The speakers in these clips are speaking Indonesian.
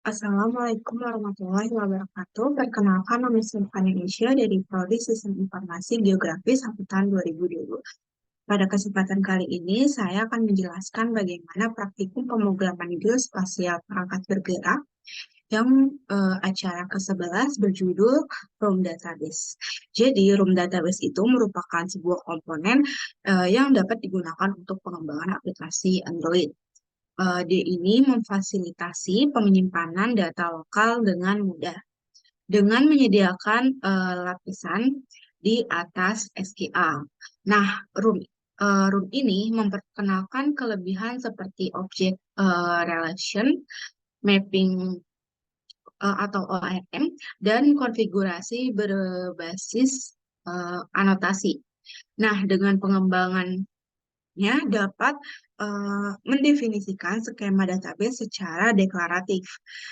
Assalamualaikum warahmatullahi wabarakatuh. Perkenalkan, nama saya Indonesia dari Prodi Sistem Informasi Geografis Angkatan 2020. Pada kesempatan kali ini, saya akan menjelaskan bagaimana praktikum pemrograman geospasial perangkat bergerak yang acara ke-11 berjudul Room Database. Jadi, Room Database itu merupakan sebuah komponen yang dapat digunakan untuk pengembangan aplikasi Android. Dia ini memfasilitasi penyimpanan data lokal dengan mudah dengan menyediakan lapisan di atas SQL. Nah, room ini memperkenalkan kelebihan seperti object relation, mapping atau ORM, dan konfigurasi berbasis anotasi. Nah, dengan pengembangan dapat mendefinisikan skema database secara deklaratif,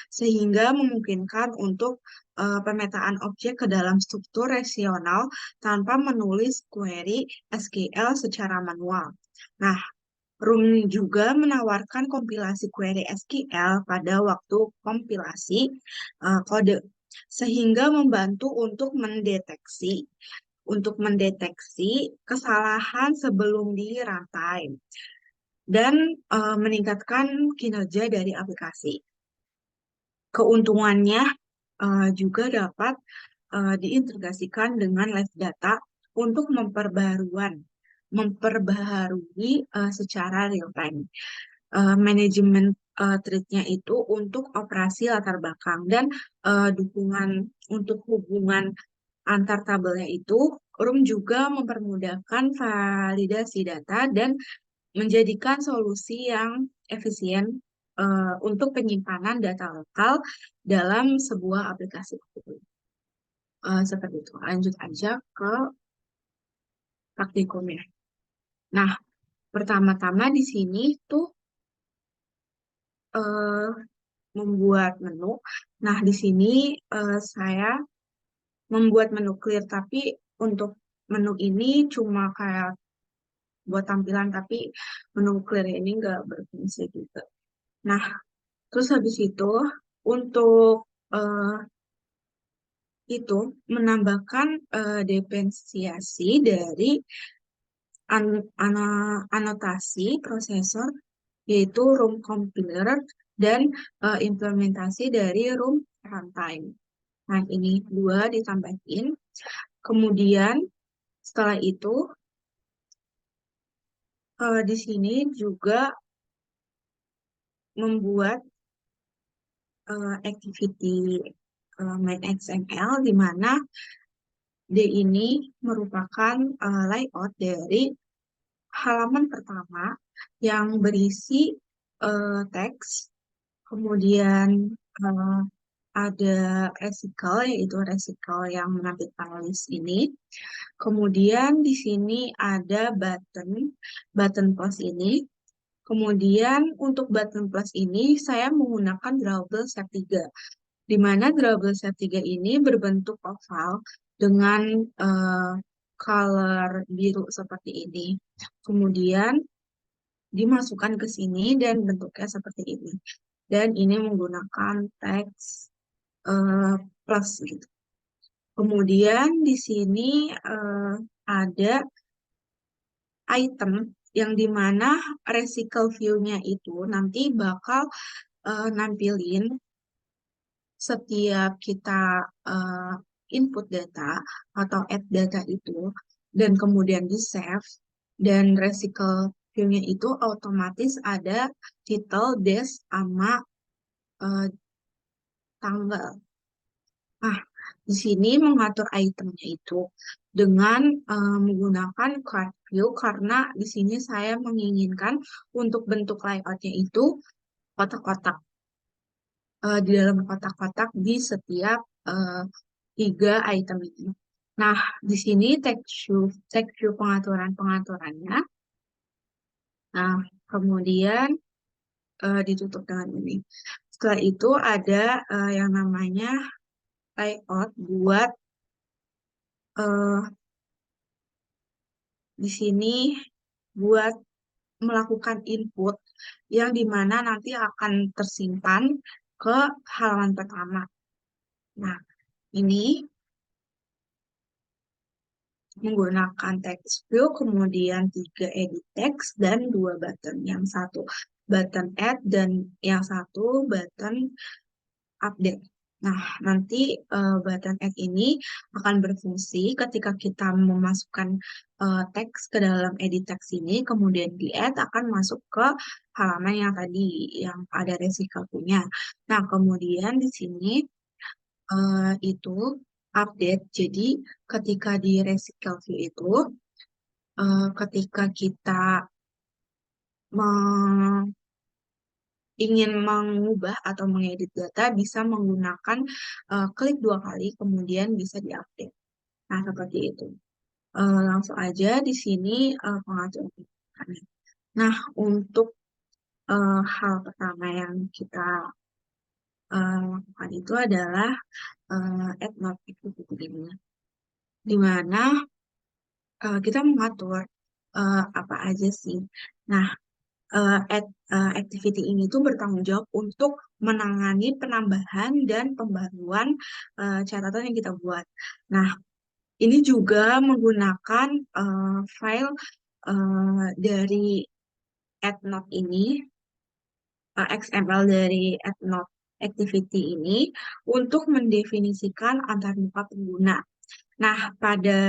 sehingga memungkinkan untuk pemetaan objek ke dalam struktur relasional tanpa menulis query SQL secara manual. Nah, Room juga menawarkan kompilasi query SQL pada waktu kompilasi kode, sehingga membantu untuk mendeteksi kesalahan sebelum di runtime dan meningkatkan kinerja dari aplikasi. Keuntungannya juga dapat diintegrasikan dengan live data untuk memperbaharui secara real time. Manajemen thread-nya itu untuk operasi latar belakang dan dukungan untuk hubungan antar tabelnya itu, Room juga mempermudahkan validasi data dan menjadikan solusi yang efisien untuk penyimpanan data lokal dalam sebuah aplikasi. Seperti itu. Lanjut aja ke praktikumnya. Nah, pertama-tama di sini tuh eh, membuat menu. Nah, di sini saya membuat menu clear, tapi untuk menu ini cuma kayak buat tampilan, tapi menu clear ini nggak berfungsi juga. Nah, terus habis itu untuk eh, itu menambahkan dependensi dari anotasi prosesor, yaitu room compiler dan implementasi dari room runtime. Nah, ini dua ditambahin. Kemudian setelah itu di sini juga membuat activity main XML, di mana D ini merupakan layout dari halaman pertama yang berisi teks, kemudian eh, ada resikel, yaitu resikel yang menampilkan list ini. Kemudian di sini ada button plus ini. Kemudian untuk button plus ini saya menggunakan drawable set 3, di mana drawable set 3 ini berbentuk oval dengan eh, color biru seperti ini. Kemudian dimasukkan ke sini dan bentuknya seperti ini. Dan ini menggunakan teks eh, plus gitu. Kemudian di sini ada item yang dimana resikel view-nya itu nanti bakal nampilin setiap kita eh, input data atau add data itu dan kemudian di save, dan resikel view-nya itu otomatis ada title, date, sama eh, tanggal. Nah, di sini mengatur itemnya itu dengan menggunakan card view, karena di sini saya menginginkan untuk bentuk layoutnya itu kotak-kotak, di dalam kotak-kotak di setiap eh, 3 item ini. Nah, di sini text view pengaturan-pengaturannya. Nah, kemudian ditutup dengan ini. Setelah itu ada yang namanya layout buat eh, di sini buat melakukan input yang dimana nanti akan tersimpan ke halaman pertama. Nah, ini menggunakan text view, kemudian 3 edit text, dan 2 button. Yang satu button add, dan yang satu button update. Nah, nanti button add ini akan berfungsi ketika kita memasukkan teks ke dalam edit text ini, kemudian di add akan masuk ke halaman yang tadi, yang ada resikonya. Nah, kemudian di sini itu update. Jadi ketika di Resical View itu, ketika kita ingin mengubah atau mengedit data, bisa menggunakan klik 2 kali, kemudian bisa diupdate. Nah, seperti itu. Langsung aja di sini pengaturan. Nah, untuk hal pertama yang kita lakukan itu adalah add note activity ini, di mana kita mengatur apa aja sih. Nah, activity ini tuh bertanggung jawab untuk menangani penambahan dan pembaruan catatan yang kita buat. Nah, ini juga menggunakan file dari AddNote ini, XML dari AddNote activity ini untuk mendefinisikan antarmuka pengguna. Nah, pada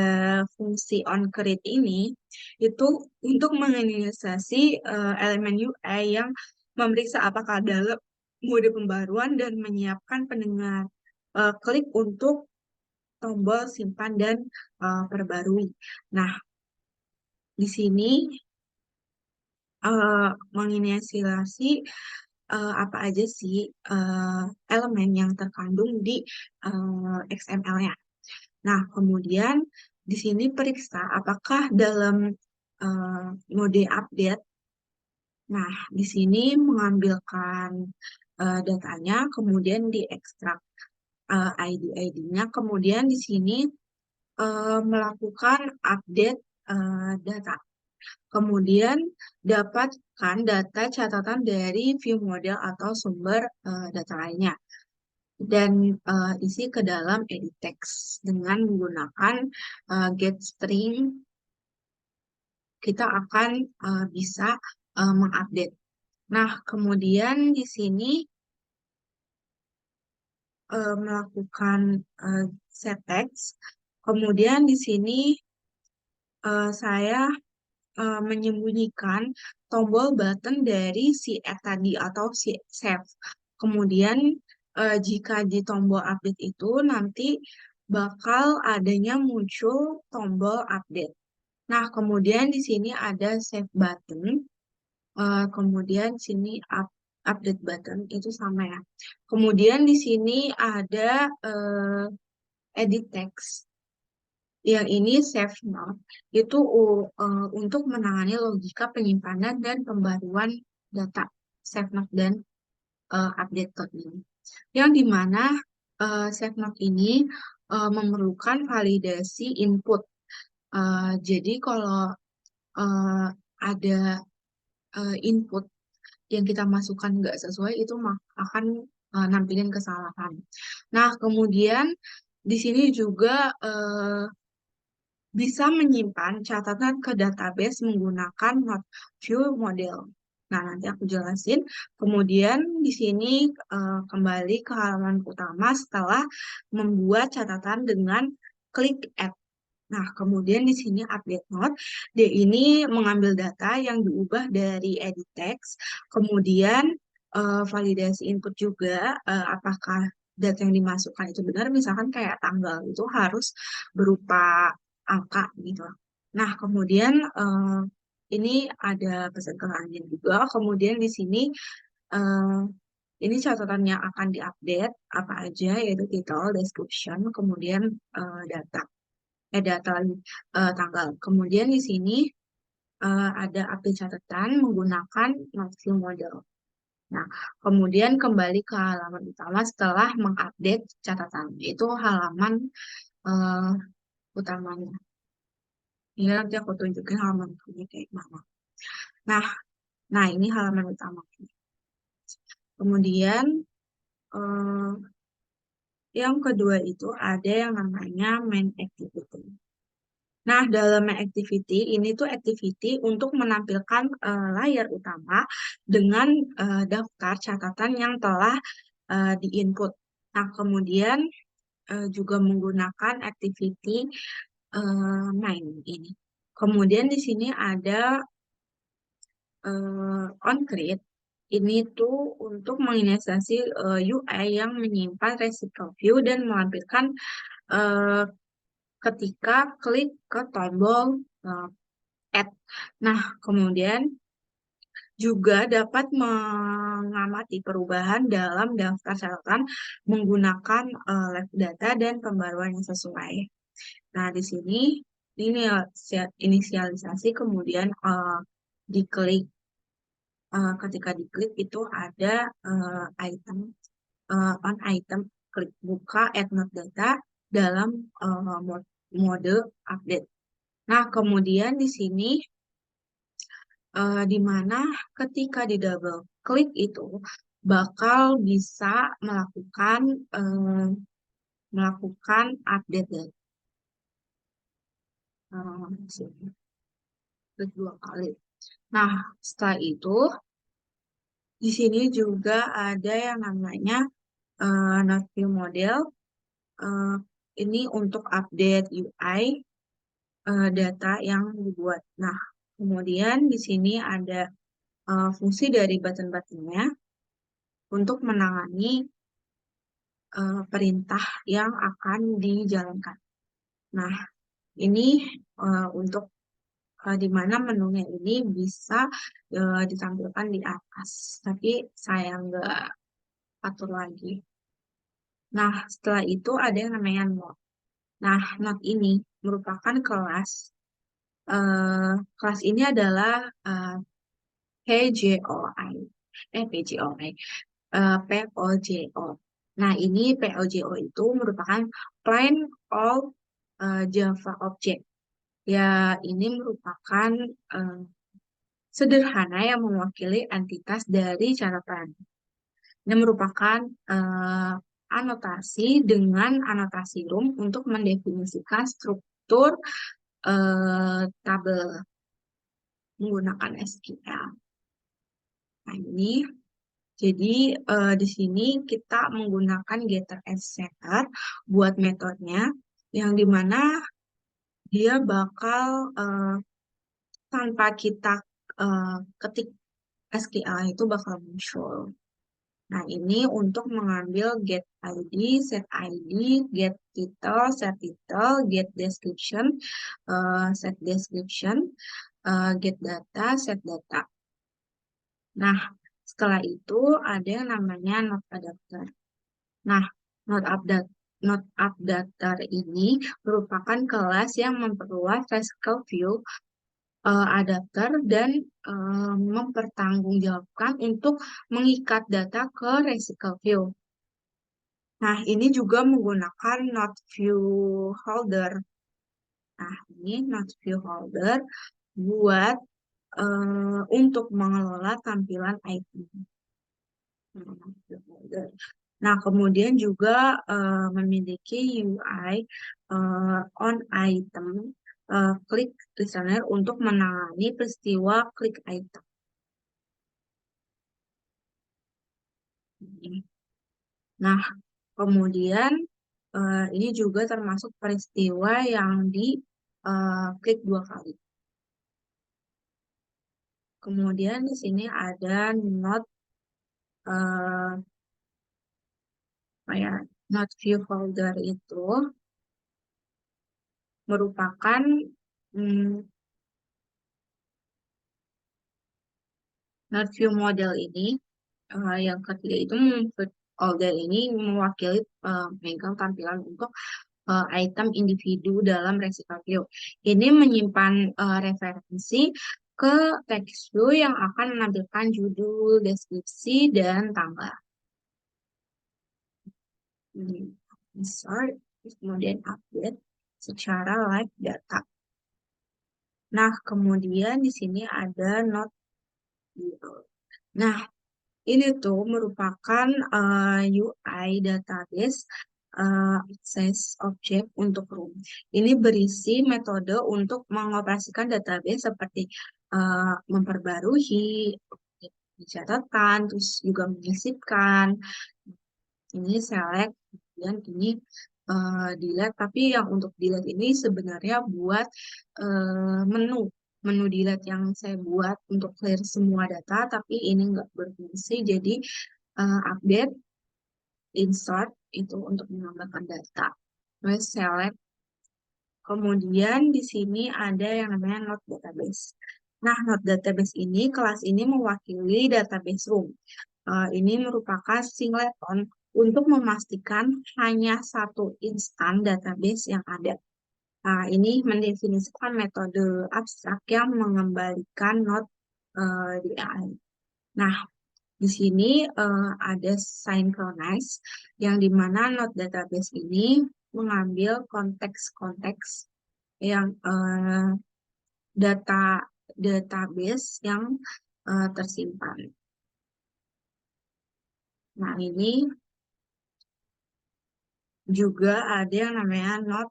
fungsi onCreate ini, itu untuk menginisiasi elemen UI yang memeriksa apakah dalam mode pembaruan dan menyiapkan pendengar klik untuk tombol simpan dan perbarui. Nah, di sini menginisiasi apa aja sih elemen yang terkandung di XML-nya. Nah, kemudian di sini periksa apakah dalam mode update. Nah, di sini mengambilkan datanya, kemudian diekstrak ID-ID-nya, kemudian di sini melakukan update data. Kemudian dapatkan data catatan dari view model atau sumber data lainnya, dan isi ke dalam edit text dengan menggunakan getString. Kita akan bisa mengupdate. Nah, kemudian di sini melakukan set text. Kemudian di sini saya menyembunyikan tombol button dari si add tadi atau si save. Kemudian jika di tombol update itu nanti bakal adanya muncul tombol update. Nah, kemudian di sini ada save button, kemudian sini update button itu sama ya. Kemudian di sini ada edit text. Yang ini save note itu untuk menangani logika penyimpanan dan pembaruan data save note dan update code ini. Yang dimana save note ini memerlukan validasi input. Jadi kalau ada input yang kita masukkan nggak sesuai, itu akan nampilin kesalahan. Nah, kemudian di sini juga bisa menyimpan catatan ke database menggunakan view model. Nah, nanti aku jelasin. Kemudian di sini kembali ke halaman utama setelah membuat catatan dengan klik add. Nah, kemudian di sini update note. Dia ini mengambil data yang diubah dari edit text, kemudian validasi input juga apakah data yang dimasukkan itu benar, misalkan kayak tanggal itu harus berupa angka gitu. Nah, kemudian ini ada pesan kelanjutan juga. Kemudian di sini eh, ini catatan yang akan diupdate apa aja, yaitu title, description, kemudian data data tanggal. Kemudian di sini ada update catatan menggunakan view model. Nah, kemudian kembali ke halaman utama setelah mengupdate catatan. Itu halaman eh, utamanya. Ini nanti aku tunjukin halaman utamanya kayak mana. Nah, nah ini halaman utama. Kemudian eh, yang kedua itu ada yang namanya main activity. Nah, dalam main activity ini tuh activity untuk menampilkan layar utama dengan daftar catatan yang telah diinput. Nah, kemudian juga menggunakan activity main ini. Kemudian di sini ada on-grid. Ini tuh untuk menginisiasi UI yang menyimpan residual view dan melampirkan eh, ketika klik ke tombol add. Nah, kemudian juga dapat mengamati perubahan dalam daftar catatan menggunakan live data dan pembaruan yang sesuai. Nah, di sini ini inisialisasi kemudian diklik. Ketika diklik itu ada item on item, klik buka add note data dalam mode update. Nah, kemudian di sini di mana ketika di double klik itu bakal bisa melakukan update data. Di sini klik 2 kali. Nah, setelah itu di sini juga ada yang namanya Note View Model. Eh, ini untuk update UI data yang dibuat. Nah, kemudian di sini ada fungsi dari button-buttonnya untuk menangani perintah yang akan dijalankan. Nah, ini untuk di mana menunya ini bisa ditampilkan di atas, tapi saya nggak atur lagi. Nah, setelah itu ada yang namanya Note. Nah, Note ini merupakan kelas. Kelas ini adalah PJOI. PJOI. POJO. Nah, ini POJO itu merupakan Plain Old Java Object. Ya, ini merupakan sederhana yang mewakili entitas dari catatan. Ini merupakan anotasi dengan anotasi room untuk mendefinisikan struktur tabel menggunakan SQL. Nah, ini jadi di sini kita menggunakan getter and setter buat metodenya, yang dimana dia bakal tanpa kita ketik SQL itu bakal muncul. Nah, ini untuk mengambil get ID, set ID, get title, set title, get description, set description, get data, set data. Nah, setelah itu ada yang namanya node adapter. Nah, node adapter ini merupakan kelas yang memperluas RESTful view adapter dan mempertanggungjawabkan untuk mengikat data ke RESTful view. Nah, ini juga menggunakan node view holder. Nah, ini node view holder buat untuk mengelola tampilan item. Nah, kemudian juga memiliki UI on item klik listener untuk menangani peristiwa klik item. Nah, kemudian ini juga termasuk peristiwa yang di klik 2 kali. Kemudian di sini ada not not view folder itu merupakan not view model ini yang ketiga itu folder ini mewakili megang tampilan untuk item individu dalam RESTful view. Ini menyimpan referensi ke text view yang akan menampilkan judul, deskripsi, dan tanggal. Insert, kemudian update secara live data. Nah, kemudian di sini ada note view. Nah, Ini tuh merupakan UI database access object untuk room. Ini berisi metode untuk mengoperasikan database seperti memperbarui catatan, terus juga menyisipkan, ini select, kemudian ini delete. Tapi yang untuk delete ini sebenarnya buat menu menu delete yang saya buat untuk clear semua data, tapi ini nggak berfungsi. Jadi update, insert itu untuk menambahkan data. Terus select. Kemudian di sini ada yang namanya node database. Nah, node database ini, kelas ini mewakili database room. Ini merupakan singleton untuk memastikan hanya satu instan database yang ada. Nah, ini mendefinisikan metode abstrak yang mengembalikan node di AI. Nah, di sini ada synchronize yang dimana node database ini mengambil konteks-konteks yang data database yang tersimpan. Nah, ini juga ada yang namanya node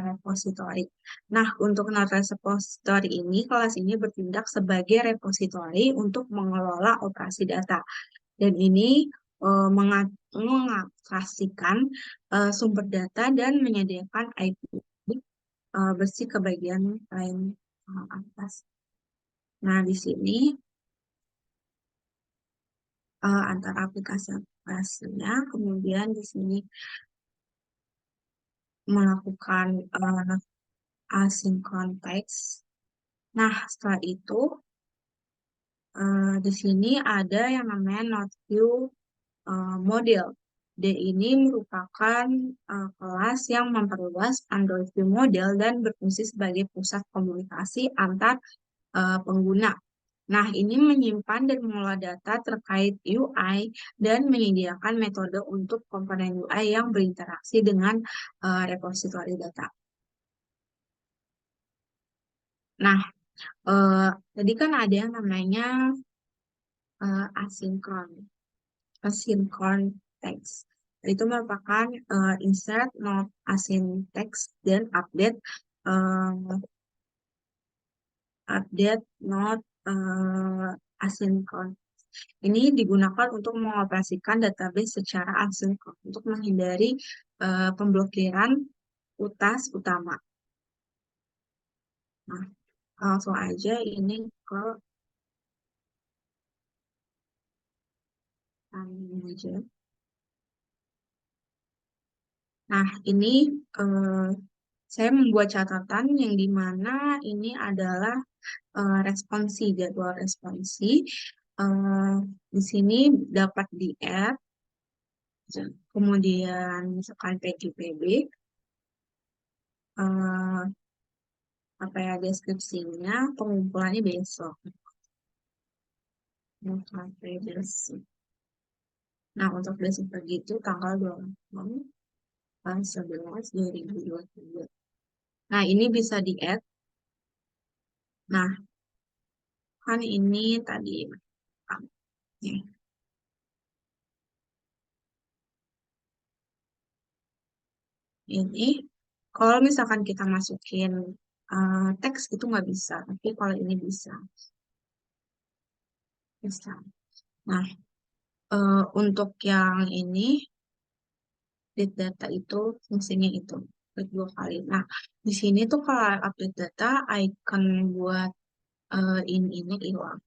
repository. Nah, untuk node repository ini, kelas ini bertindak sebagai repository untuk mengelola operasi data. Dan ini mengabstraksikan sumber data dan menyediakan IP bersih ke bagian lain atas. Nah, di sini antara aplikasi-aplikasinya, kemudian di sini melakukan asynchron text. Nah, setelah itu di sini ada yang namanya node view model. D ini merupakan kelas yang memperluas Android View model dan berfungsi sebagai pusat komunikasi antar pengguna. Nah, ini menyimpan dan mengelola data terkait UI dan menyediakan metode untuk komponen UI yang berinteraksi dengan repositori data. Nah, tadi kan ada yang namanya asinkron, text. Itu merupakan insert, not async text, dan update, not asinkron. Ini digunakan untuk mengoperasikan database secara asinkron untuk menghindari pemblokiran utas utama. Nah, langsung aja ini ke aja. Nah, ini saya membuat catatan yang dimana ini adalah responsi, jadwal responsi. Di sini dapat di-add, kemudian misalkan PGPB, apa ya deskripsinya, pengumpulannya besok. Nah, untuk besok begitu tanggal 26/11/2023. Nah, ini bisa di-add. Nah, kan ini tadi ini kalau misalkan kita masukin teks itu nggak bisa, tapi kalau ini bisa. Nah, untuk yang ini update data itu fungsinya itu klik 2 kali. Nah, di sini tuh kalau update data icon buat ini hilang.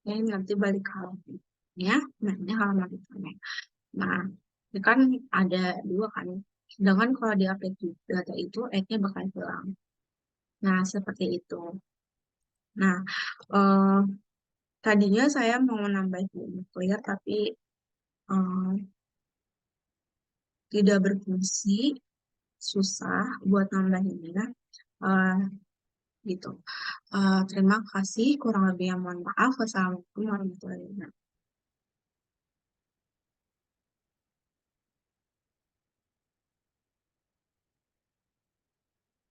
Ini nanti balik ke halamannya. Nah, ini halaman itu. Nah, ini kan ada 2 kan. Sedangkan kalau di update data itu nya bakal hilang. Nah, seperti itu. Nah, tadinya saya mau nambah clear tapi tidak berfungsi, susah buat nambahinnya. Gitu. Terima kasih, kurang lebih yang mohon maaf. Wassalamualaikum warahmatullahi wabarakatuh.